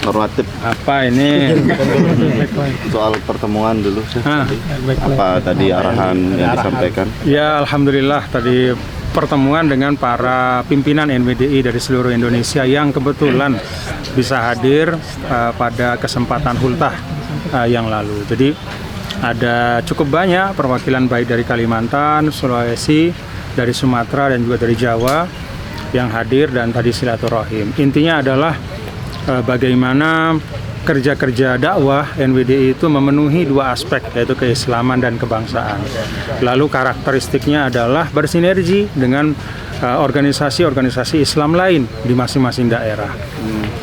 normatif. Apa ini? Soal pertemuan dulu sih. Apa tadi arahan yang disampaikan? Ya, alhamdulillah tadi pertemuan dengan para pimpinan NWDI dari seluruh Indonesia yang kebetulan bisa hadir pada kesempatan Hultah yang lalu. Jadi ada cukup banyak perwakilan baik dari Kalimantan, Sulawesi, dari Sumatera dan juga dari Jawa yang hadir dan tadi silaturahim. Intinya adalah bagaimana kerja-kerja dakwah NWDI itu memenuhi dua aspek, yaitu keislaman dan kebangsaan. Lalu karakteristiknya adalah bersinergi dengan organisasi-organisasi Islam lain di masing-masing daerah.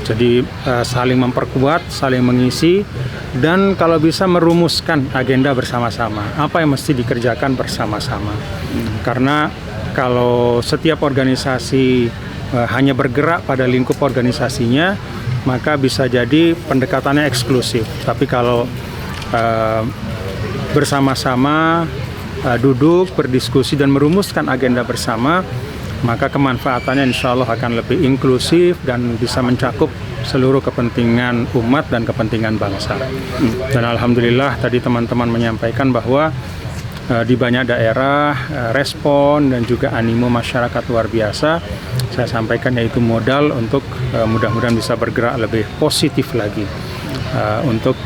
Jadi saling memperkuat, saling mengisi, dan kalau bisa merumuskan agenda bersama-sama. Apa yang mesti dikerjakan bersama-sama. Karena kalau setiap organisasi hanya bergerak pada lingkup organisasinya, maka bisa jadi pendekatannya eksklusif. Tapi kalau bersama-sama duduk, berdiskusi, dan merumuskan agenda bersama, maka kemanfaatannya insya Allah akan lebih inklusif dan bisa mencakup seluruh kepentingan umat dan kepentingan bangsa. Dan alhamdulillah tadi teman-teman menyampaikan bahwa di banyak daerah respon dan juga animo masyarakat luar biasa. Saya sampaikan yaitu modal untuk mudah-mudahan bisa bergerak lebih positif lagi untuk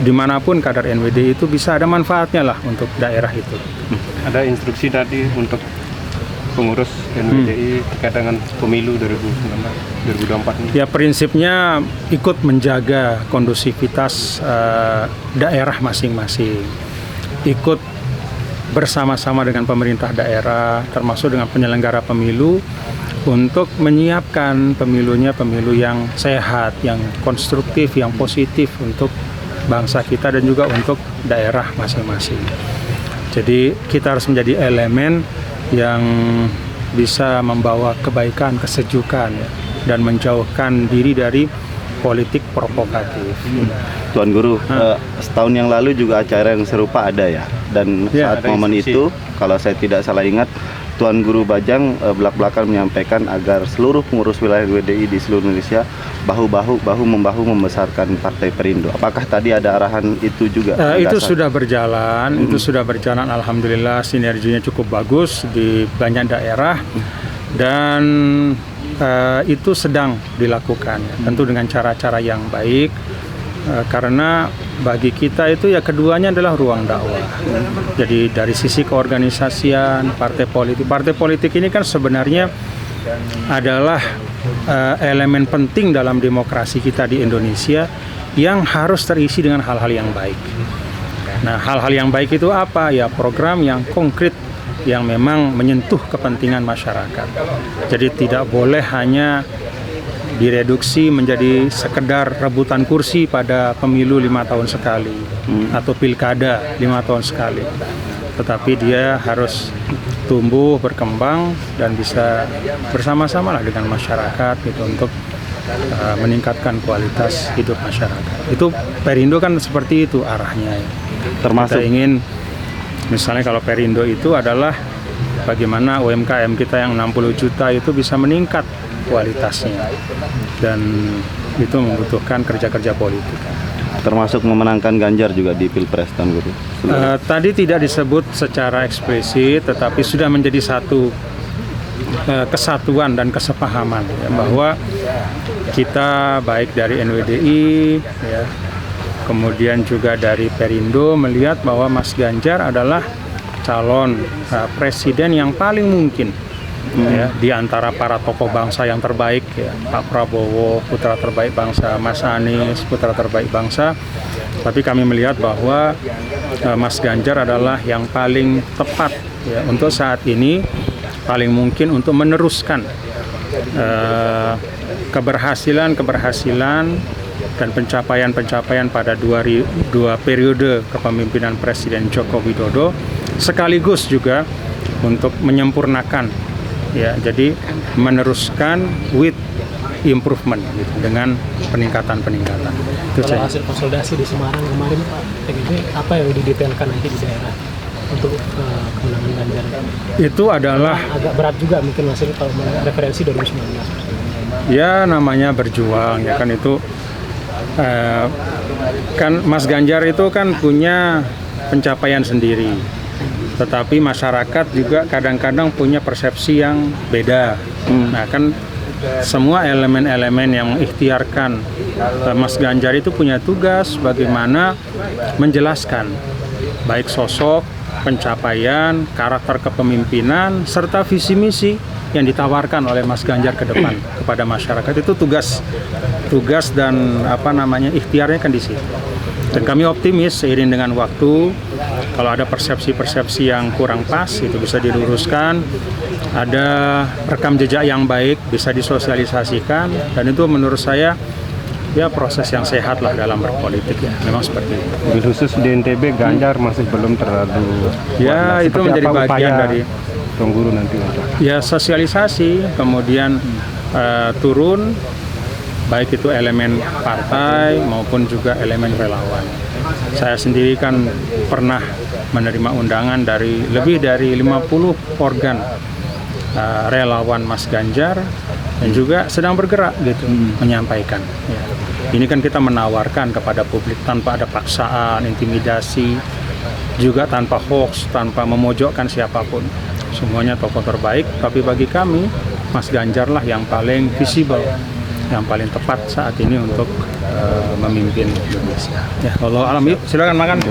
dimanapun kadar NWDI itu bisa ada manfaatnya lah untuk daerah itu. Ada instruksi tadi untuk pengurus NWDI terkait dengan pemilu 2024 ini? Ya, prinsipnya ikut menjaga kondusivitas daerah masing-masing, ikut bersama-sama dengan pemerintah daerah, termasuk dengan penyelenggara pemilu, untuk menyiapkan pemilunya pemilu yang sehat, yang konstruktif, yang positif untuk bangsa kita dan juga untuk daerah masing-masing. Jadi kita harus menjadi elemen yang bisa membawa kebaikan, kesejukan, ya, dan menjauhkan diri dari politik provokatif. Tuan Guru, setahun yang lalu juga acara yang serupa ada ya, dan Ya, saat momen itu, kalau saya tidak salah ingat, Tuan Guru Bajang belak-belakan menyampaikan agar seluruh pengurus wilayah NWDI di seluruh Indonesia bahu-membahu membesarkan Partai Perindo. Apakah tadi ada arahan itu juga? Itu sudah berjalan, alhamdulillah sinerginya cukup bagus di banyak daerah, dan itu sedang dilakukan, tentu dengan cara-cara yang baik, karena bagi kita itu ya keduanya adalah ruang dakwah. Jadi dari sisi keorganisasian, partai politik ini kan sebenarnya adalah elemen penting dalam demokrasi kita di Indonesia yang harus terisi dengan hal-hal yang baik. Nah, hal-hal yang baik itu apa? Ya, program yang konkret yang memang menyentuh kepentingan masyarakat. Jadi tidak boleh hanya direduksi menjadi sekedar rebutan kursi pada pemilu 5 tahun sekali atau pilkada 5 tahun sekali, tetapi dia harus tumbuh, berkembang, dan bisa bersama-sama lah dengan masyarakat gitu untuk meningkatkan kualitas hidup masyarakat. Itu Perindo kan seperti itu arahnya ya. Termasuk kita ingin, misalnya kalau Perindo itu adalah bagaimana UMKM kita yang 60 juta itu bisa meningkat kualitasnya, dan itu membutuhkan kerja-kerja politik. termasuk memenangkan Ganjar juga di Pilpres, Tuan Guru. Tadi tidak disebut secara eksplisit, tetapi sudah menjadi satu kesatuan dan kesepahaman ya, bahwa kita baik dari NWDI ya, kemudian juga dari Perindo melihat bahwa Mas Ganjar adalah calon presiden yang paling mungkin ya, di antara para tokoh bangsa yang terbaik ya, Pak Prabowo putra terbaik bangsa, Mas Anies putra terbaik bangsa. Tapi kami melihat bahwa Mas Ganjar adalah yang paling tepat ya, untuk saat ini, paling mungkin untuk meneruskan keberhasilan dan pencapaian pada dua periode kepemimpinan Presiden Joko Widodo, sekaligus juga untuk menyempurnakan ya, jadi meneruskan with improvement gitu, dengan peningkatan. Kalau hasil konsolidasi di Semarang kemarin Pak TGB, apa yang didetailkan nanti di daerah untuk kemenangan Ganjar? Itu adalah agak berat juga mungkin hasil kalau referensi 2019. Ya namanya berjuang ya kan itu kan Mas Ganjar itu kan punya pencapaian sendiri. Tetapi masyarakat juga kadang-kadang punya persepsi yang beda. Nah kan semua elemen-elemen yang mengikhtiarkan Mas Ganjar itu punya tugas bagaimana menjelaskan baik sosok, pencapaian, karakter kepemimpinan, serta visi misi yang ditawarkan oleh Mas Ganjar ke depan kepada masyarakat. Itu tugas dan ikhtiarnya kan di situ. Dan kami optimis seiring dengan waktu, kalau ada persepsi-persepsi yang kurang pas itu bisa diluruskan, ada rekam jejak yang baik bisa disosialisasikan, dan itu menurut saya ya proses yang sehat lah dalam berpolitik ya, memang seperti itu. Mobil khusus di NTB Ganjar masih belum terlalu Ya itu seperti menjadi apa bagian upaya dari Tuan Guru nanti untuk ya sosialisasi, kemudian turun baik itu elemen partai maupun juga elemen relawan. Saya sendiri kan pernah menerima undangan dari lebih dari 50 organ relawan Mas Ganjar dan juga sedang bergerak gitu menyampaikan. Ya. Ini kan kita menawarkan kepada publik tanpa ada paksaan, intimidasi, juga tanpa hoax, tanpa memojokkan siapapun. Semuanya tokoh terbaik, tapi bagi kami Mas Ganjar lah yang paling visible, yang paling tepat saat ini untuk memimpin Indonesia. Ya, Allah alam, yuk silakan makan.